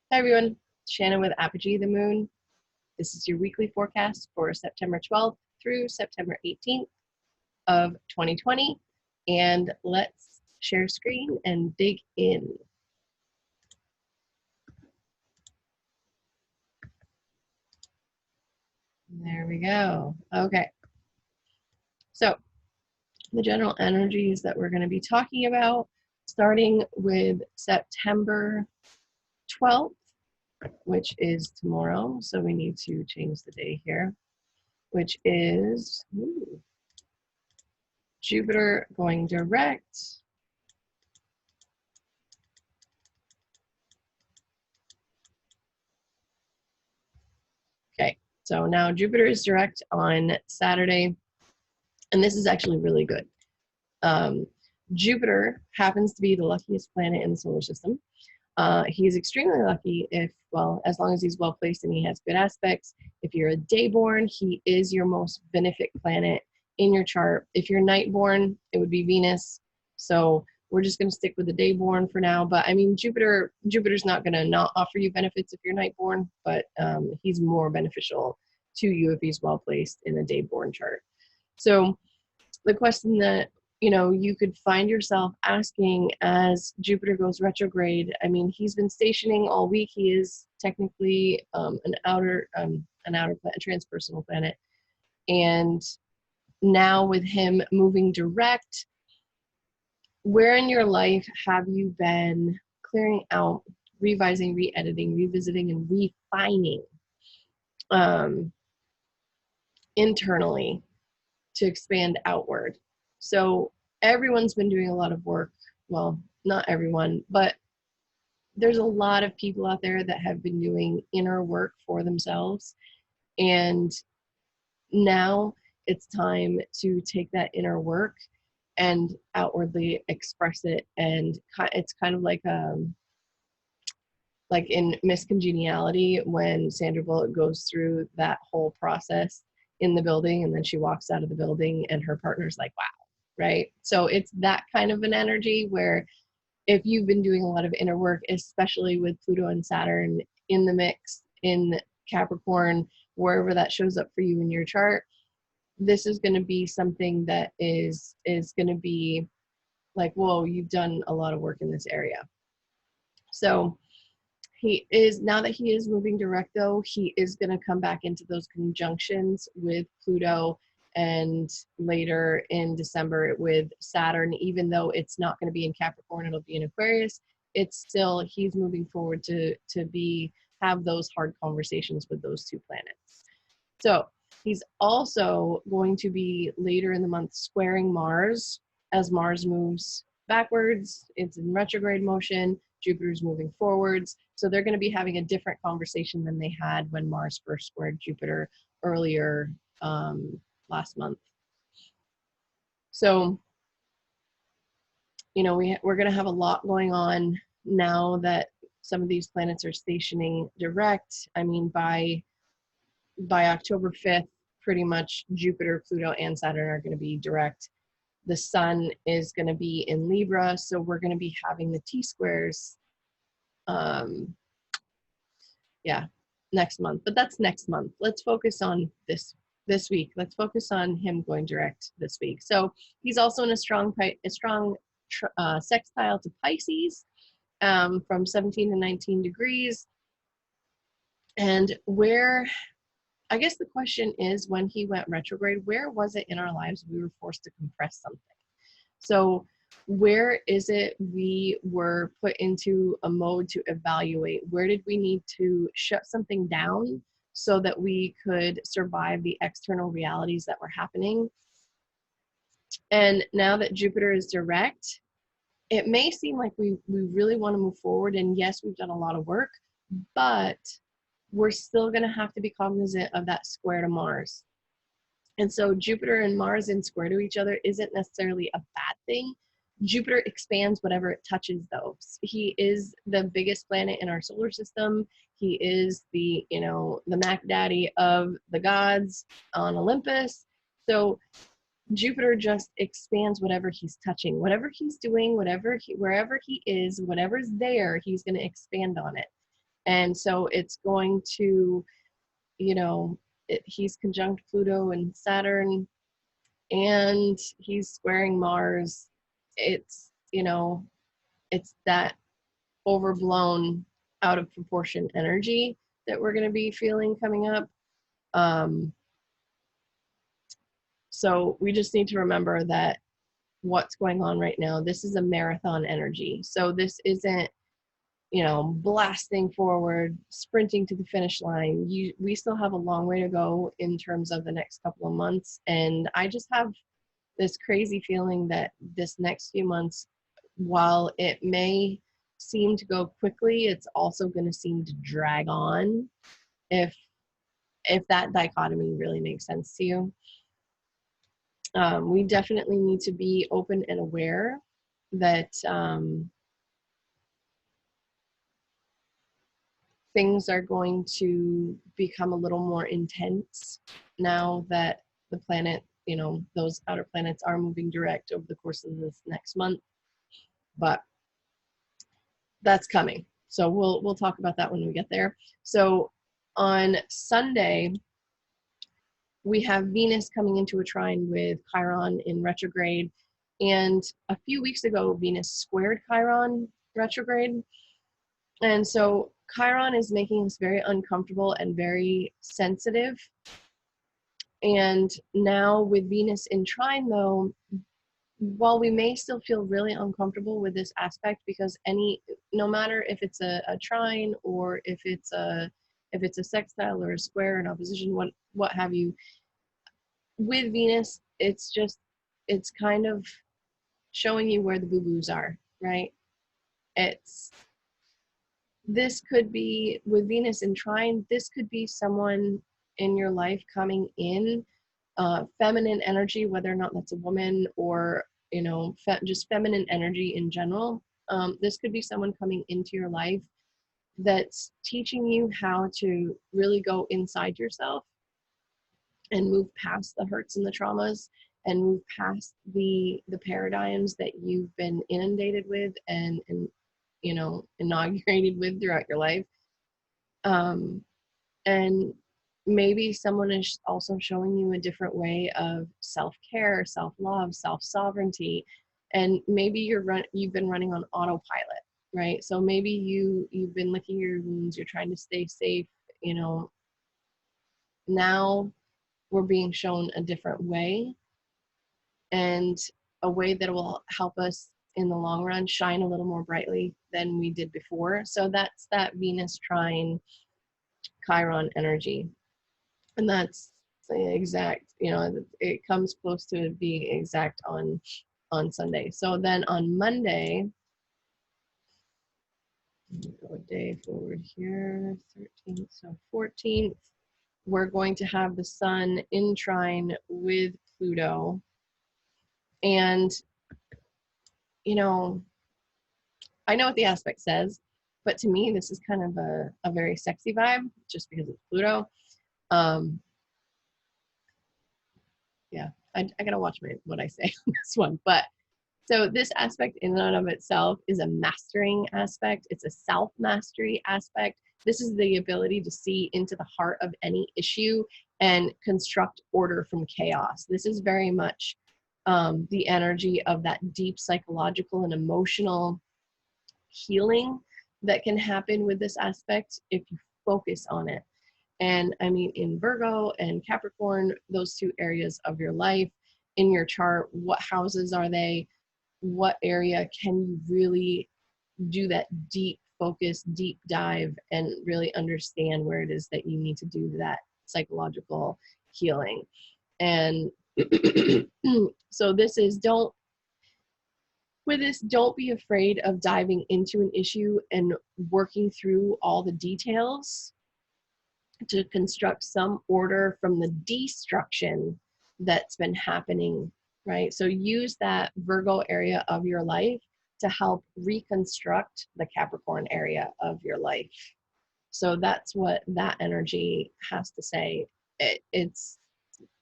Hi everyone, Shannon with Apogee the Moon. This is your weekly forecast for September 12th through September 18th of 2020. And let's share screen and dig in. There we go. Okay. So the general energies that we're going to be talking about, starting with September 12th, which is tomorrow. So we need to change the day here, which is Jupiter going direct. Okay, so now Jupiter is direct on Saturday, and this is actually really good. Jupiter happens to be the luckiest planet in the solar system. He's extremely lucky if, well, as long as he's well placed and he has good aspects. If you're a day born, he is your most benefic planet in your chart. If you're night born, it would be Venus. So we're just going to stick with the day born for now. But I mean, Jupiter's not going to not offer you benefits if you're night born, but he's more beneficial to you if he's well placed in a day born chart. So the question that you could find yourself asking as Jupiter goes retrograde. I mean, he's been stationing all week. He is technically an outer planet, a transpersonal planet. And now with him moving direct, where in your life have you been clearing out, revising, re-editing, revisiting, and refining internally to expand outward? So everyone's been doing a lot of work. Well, not everyone, but there's a lot of people out there that have been doing inner work for themselves. And now it's time to take that inner work and outwardly express it. And it's kind of like in Miss Congeniality, when Sandra Bullock goes through that whole process in the building, and then she walks out of the building and her partner's like, wow, right? So it's that kind of an energy where if you've been doing a lot of inner work, especially with Pluto and Saturn in the mix in Capricorn, wherever that shows up for you in your chart, this is going to be something that is going to be like, whoa, you've done a lot of work in this area. So now that he is moving direct, though, he is going to come back into those conjunctions with Pluto, and later in December with Saturn. Even though it's not going to be in Capricorn, it'll be in Aquarius. It's still, he's moving forward to have those hard conversations with those two planets. So he's also going to be later in the month squaring Mars. As Mars moves backwards, it's in retrograde motion. Jupiter's moving forwards. So they're going to be having a different conversation than they had when Mars first squared Jupiter earlier last month. So, we're going to have a lot going on now that some of these planets are stationing direct. I mean, by October 5th, pretty much Jupiter, Pluto, and Saturn are going to be direct. The sun is going to be in Libra, so we're going to be having the T-squares next month. But that's next month. Let's focus on this week. Let's focus on him going direct this week. So he's also in a strong sextile to Pisces from 17 to 19 degrees. And I guess the question is, when he went retrograde, where was it in our lives we were forced to compress something? So where is it we were put into a mode to evaluate? Where did we need to shut something down so that we could survive the external realities that were happening? And now that Jupiter is direct, it may seem like we really want to move forward. And yes, we've done a lot of work, but we're still going to have to be cognizant of that square to Mars. And so Jupiter and Mars in square to each other isn't necessarily a bad thing. Jupiter expands whatever it touches, though. He is the biggest planet in our solar system. He is the Mac Daddy of the gods on Olympus. So Jupiter just expands whatever he's touching, whatever he's doing, wherever he is, whatever's there, he's going to expand on it. And so it's going to, you know, he's conjunct Pluto and Saturn, and he's squaring Mars. It's, you know, it's that overblown, out of proportion energy that we're going to be feeling coming up. So we just need to remember that what's going on right now, this is a marathon energy. So this isn't, you know, blasting forward, sprinting to the finish line. We still have a long way to go in terms of the next couple of months. And I just have this crazy feeling that this next few months, while it may seem to go quickly, it's also going to seem to drag on, if that dichotomy really makes sense to you. We definitely need to be open and aware that things are going to become a little more intense now that the planet, you know, those outer planets are moving direct over the course of this next month. But that's coming. So we'll talk about that when we get there. So on Sunday, we have Venus coming into a trine with Chiron in retrograde. And a few weeks ago, Venus squared Chiron retrograde. And so Chiron is making us very uncomfortable and very sensitive. And now with Venus in trine, though, while we may still feel really uncomfortable with this aspect, because no matter if it's a trine or if it's a sextile or a square, an opposition, what have you, with Venus, it's kind of showing you where the boo-boos are, right? This could be, with Venus in trine, this could be someone in your life coming in, feminine energy, whether or not that's a woman or, you know, just feminine energy in general. This could be someone coming into your life that's teaching you how to really go inside yourself and move past the hurts and the traumas, and move past the paradigms that you've been inundated with and you know, inaugurated with throughout your life. And maybe someone is also showing you a different way of self-care, self-love, self-sovereignty, and maybe you've been running on autopilot, right? So maybe you've been licking your wounds, you're trying to stay safe, you know. Now we're being shown a different way, and a way that will help us in the long run shine a little more brightly than we did before. So that's that Venus trine Chiron energy. And that's the exact, you know, it comes close to being exact on Sunday. So then on Monday, go a day forward here, 13th, so 14th, we're going to have the sun in trine with Pluto. And, you know, I know what the aspect says, but to me, this is kind of a very sexy vibe just because it's Pluto. Yeah, I gotta watch what I say on this one. But so this aspect in and of itself is a mastering aspect. It's a self-mastery aspect. This is the ability to see into the heart of any issue and construct order from chaos. This is very much the energy of that deep psychological and emotional healing that can happen with this aspect if you focus on it. And I mean, in Virgo and Capricorn, those two areas of your life, in your chart, what houses are they? What area can you really do that deep focus, deep dive, and really understand where it is that you need to do that psychological healing? And so this is, don't be afraid of diving into an issue and working through all the details to construct some order from the destruction that's been happening, right? So use that Virgo area of your life to help reconstruct the Capricorn area of your life. So that's what that energy has to say. It's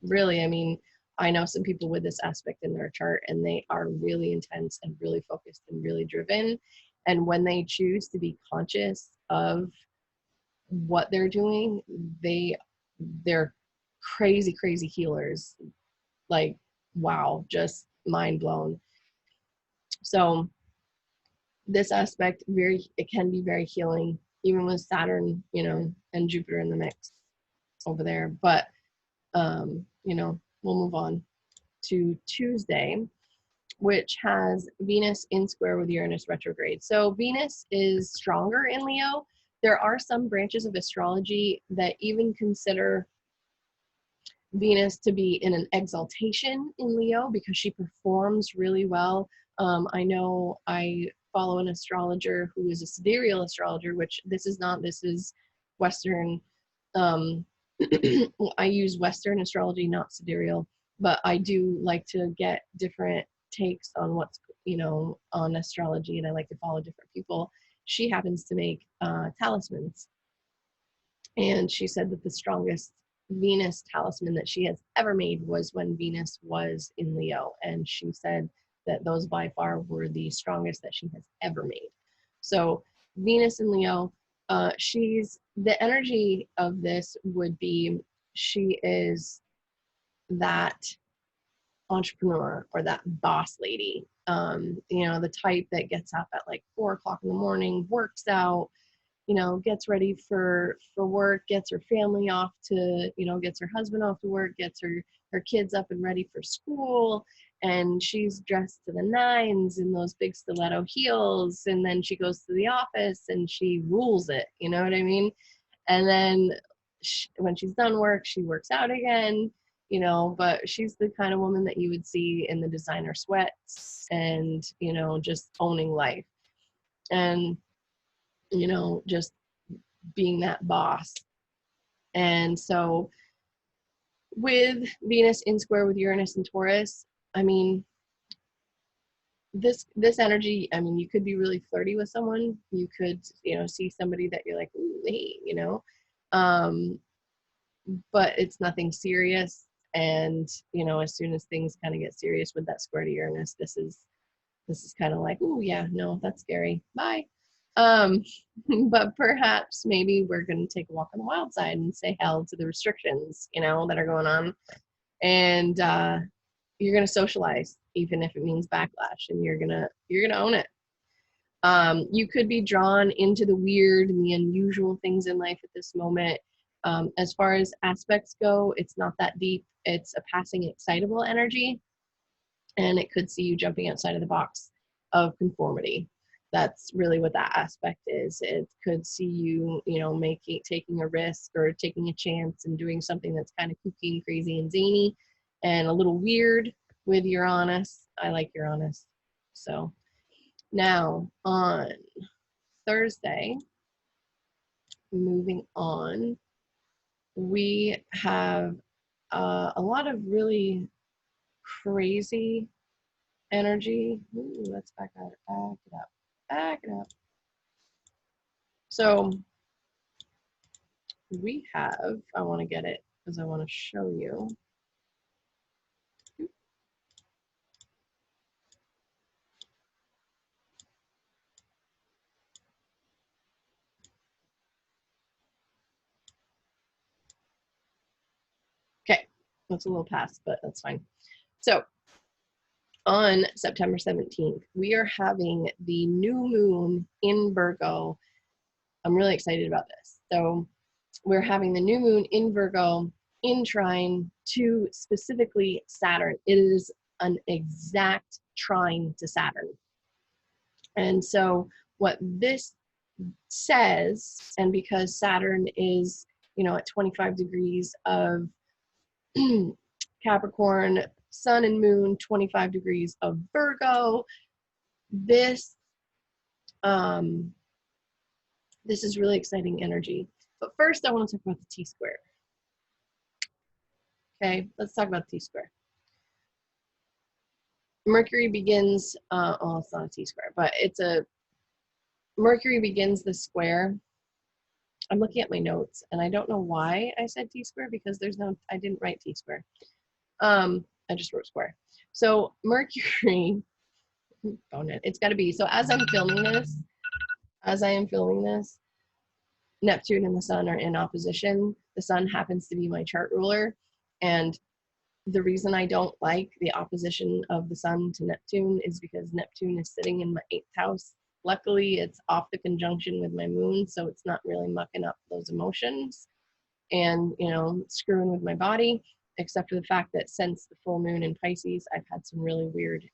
really, I mean, I know some people with this aspect in their chart, and they are really intense and really focused and really driven. And when they choose to be conscious of what they're doing, they're crazy healers. Like, wow, just mind blown. So this aspect, it can be very healing, even with Saturn, and Jupiter in the mix over there. But we'll move on to Tuesday, which has Venus in square with Uranus retrograde. So Venus is stronger in Leo. There are some branches of astrology that even consider Venus to be in an exaltation in Leo because she performs really well. I know I follow an astrologer who is a sidereal astrologer, which this is not. This is Western. Um, I use Western astrology, not sidereal, but I do like to get different takes on what's, on astrology, and I like to follow different people. She happens to make talismans. And she said that the strongest Venus talisman that she has ever made was when Venus was in Leo. And she said that those by far were the strongest that she has ever made. So Venus in Leo, the energy of this would be, she is that entrepreneur or that boss lady, the type that gets up at like 4 o'clock in the morning, works out, gets ready for work, gets her family off to, gets her husband off to work, gets her kids up and ready for school. And she's dressed to the nines in those big stiletto heels. And then she goes to the office and she rules it. You know what I mean? And then when she's done work, she works out again, but she's the kind of woman that you would see in the designer sweats and, just owning life. And just being that boss. And so with Venus in square with Uranus and Taurus, I mean, this energy, I mean, you could be really flirty with someone. You could, see somebody that you're like, ooh, hey, but it's nothing serious. And, as soon as things kind of get serious with that square to Uranus, this is kind of like, oh yeah, no, that's scary. Bye. But perhaps maybe we're going to take a walk on the wild side and say hell to the restrictions, that are going on. And you're going to socialize, even if it means backlash, and you're going to own it. You could be drawn into the weird and the unusual things in life at this moment. As far as aspects go, it's not that deep. It's a passing excitable energy, and it could see you jumping outside of the box of conformity. That's really what that aspect is. It could see you, taking a risk or taking a chance and doing something that's kind of kooky and crazy and zany and a little weird with Uranus. I like Uranus. So now on Thursday, moving on, we have a lot of really crazy energy. Ooh, let's back it up. So we have, I want to get it because I want to show you. Okay, that's a little past, but that's fine. So on September 17th, we are having the new moon in Virgo. I'm really excited about this. So we're having the new moon in Virgo in trine to specifically Saturn. It is an exact trine to Saturn. And so what this says, and because Saturn is, at 25 degrees of Capricorn, sun and moon, 25 degrees of Virgo, this is really exciting energy. But first I want to talk about the T-square. Okay, let's talk about the T-square. Mercury begins, oh, it's not a T-square, but Mercury begins the square. I'm looking at my notes and I don't know why I said T-square because I didn't write T-square. I just wrote square. So Mercury, it's got to be. So as I am filming this, Neptune and the sun are in opposition. The sun happens to be my chart ruler. And the reason I don't like the opposition of the sun to Neptune is because Neptune is sitting in my 8th house. Luckily, it's off the conjunction with my moon, so it's not really mucking up those emotions and, you know, screwing with my body, except for the fact that since the full moon in Pisces, I've had some really weird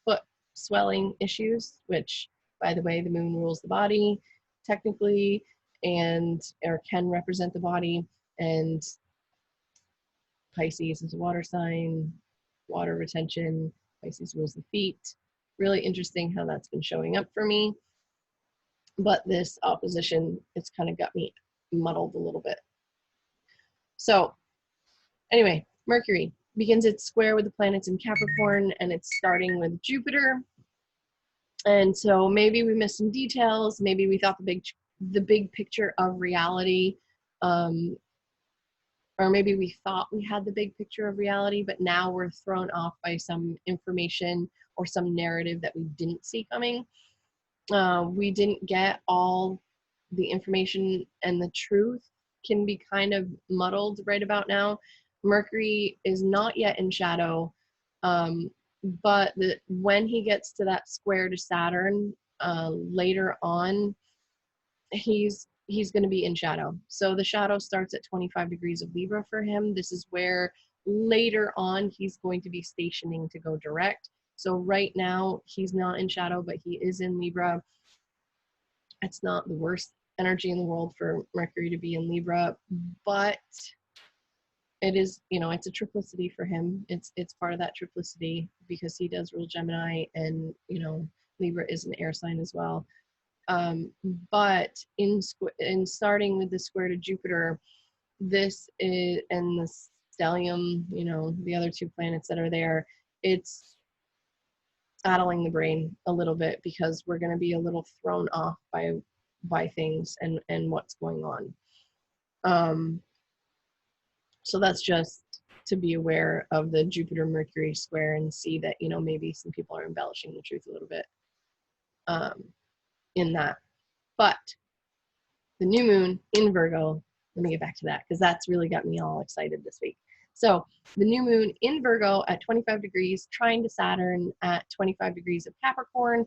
foot swelling issues, which, by the way, the moon rules the body technically, and or can represent the body, and Pisces is a water sign, water retention. Pisces rules the feet. Really interesting how that's been showing up for me. But this opposition, it's kind of got me muddled a little bit. So anyway, Mercury begins its square with the planets in Capricorn, and it's starting with Jupiter. And so maybe we missed some details. Maybe we thought the big picture of reality, or maybe we thought we had the big picture of reality, but now we're thrown off by some information or some narrative that we didn't see coming. We didn't get all the information, and the truth can be kind of muddled right about now. Mercury is not yet in shadow, but when he gets to that square to Saturn later on, he's going to be in shadow. So the shadow starts at 25 degrees of Libra for him. This is where later on he's going to be stationing to go direct. So right now he's not in shadow, but he is in Libra. It's not the worst energy in the world for Mercury to be in Libra, but it is, you know, it's a triplicity for him. It's part of that triplicity because he does rule Gemini, and, you know, Libra is an air sign as well. But in starting with the square to Jupiter, this is, and the stellium, you know, the other 2 planets that are there, it's addling the brain a little bit because we're going to be a little thrown off by things and what's going on. So that's just to be aware of the Jupiter Mercury square and see that, you know, maybe some people are embellishing the truth a little bit in that. But the new moon in Virgo, let me get back to that because that's really got me all excited this week. So the new moon in Virgo at 25 degrees, trine to Saturn at 25 degrees of Capricorn.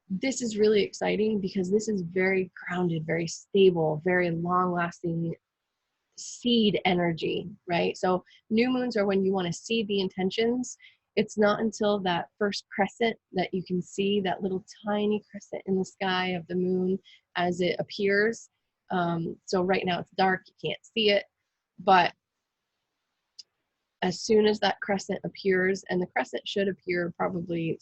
This is really exciting because this is very grounded, very stable, very long-lasting seed energy, right? So new moons are when you want to seed the intentions. It's not until that first crescent that you can see that little tiny crescent in the sky of the moon as it appears. So right now it's dark, you can't see it, but as soon as that crescent appears, and the crescent should appear probably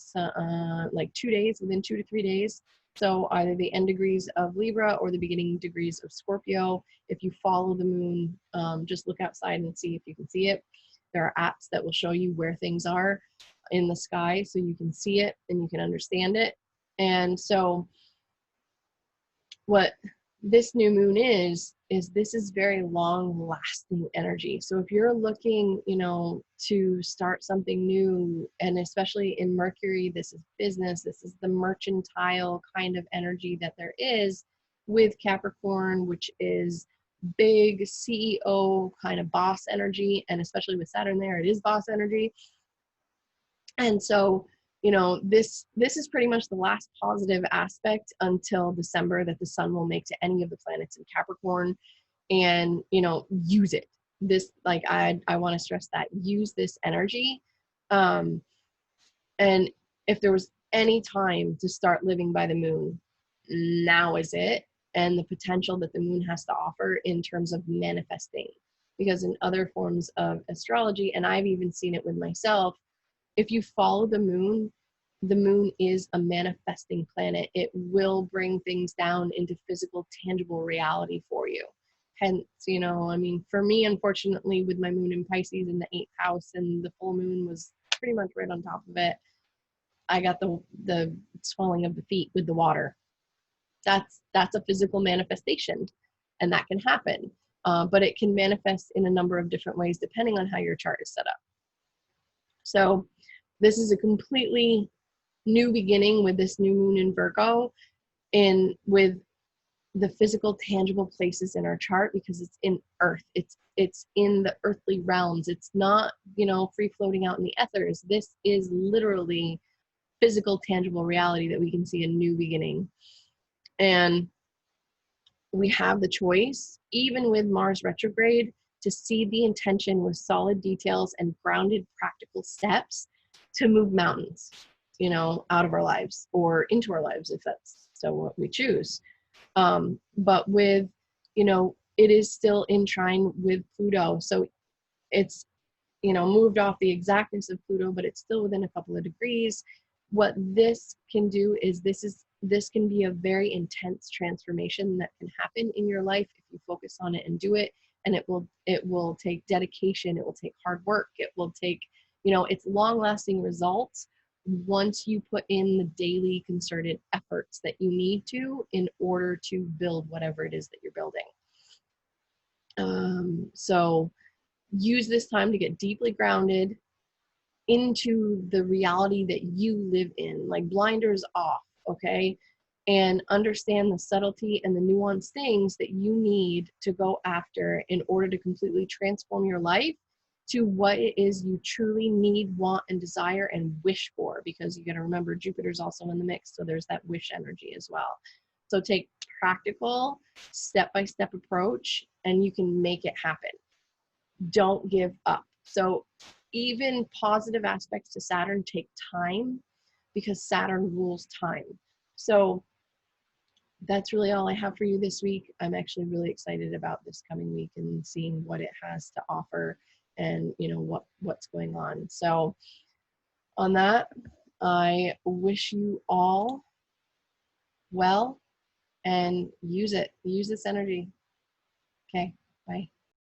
like 2 days, within 2 to 3 days. So either the end degrees of Libra or the beginning degrees of Scorpio. If you follow the moon, just look outside and see if you can see it. There are apps that will show you where things are in the sky so you can see it and you can understand it. And so what this new moon is this is very long lasting energy. So if you're looking, you know, to start something new, and especially in Mercury, this is business, this is the mercantile kind of energy that there is with Capricorn, which is big CEO kind of boss energy, and especially with Saturn there, it is boss energy. And so, you know, this is pretty much the last positive aspect until December that the sun will make to any of the planets in Capricorn. And, you know, use it. This, like, I want to stress that, use this energy. And if there was any time to start living by the moon, now is it. And the potential that the moon has to offer in terms of manifesting. Because in other forms of astrology, and I've even seen it with myself, if you follow the moon is a manifesting planet. It will bring things down into physical, tangible reality for you. Hence, you know, I mean, for me, unfortunately, with my moon in Pisces in the 8th house, and the full moon was pretty much right on top of it, I got the swelling of the feet with the water. That's a physical manifestation, and that can happen. But it can manifest in a number of different ways depending on how your chart is set up. So this is a completely new beginning with this new moon in Virgo, and with the physical, tangible places in our chart, because it's in earth. It's in the earthly realms. It's not, you know, free floating out in the ethers. This is literally physical, tangible reality that we can see a new beginning. And we have the choice, even with Mars retrograde, to see the intention with solid details and grounded practical steps to move mountains, you know, out of our lives or into our lives, if that's so what we choose. But with, you know, it is still in trine with Pluto. So it's, you know, moved off the exactness of Pluto, but it's still within a couple of degrees. What this can do is this can be a very intense transformation that can happen in your life if you focus on it and do it. And it will take dedication, it will take hard work, it will take, you know, it's long lasting results once you put in the daily concerted efforts that you need to in order to build whatever it is that you're building. So use this time to get deeply grounded into the reality that you live in, like blinders off, okay? And understand the subtlety and the nuanced things that you need to go after in order to completely transform your life to what it is you truly need, want, and desire and wish for. Because you got to remember, Jupiter's also in the mix, so there's that wish energy as well. So take practical, step-by-step approach, and you can make it happen. Don't give up. So even positive aspects to Saturn take time, because Saturn rules time. So that's really all I have for you this week. I'm actually really excited about this coming week and seeing what it has to offer and, you know, what's going on. So on that, I wish you all well and use it. Use this energy. Okay, bye.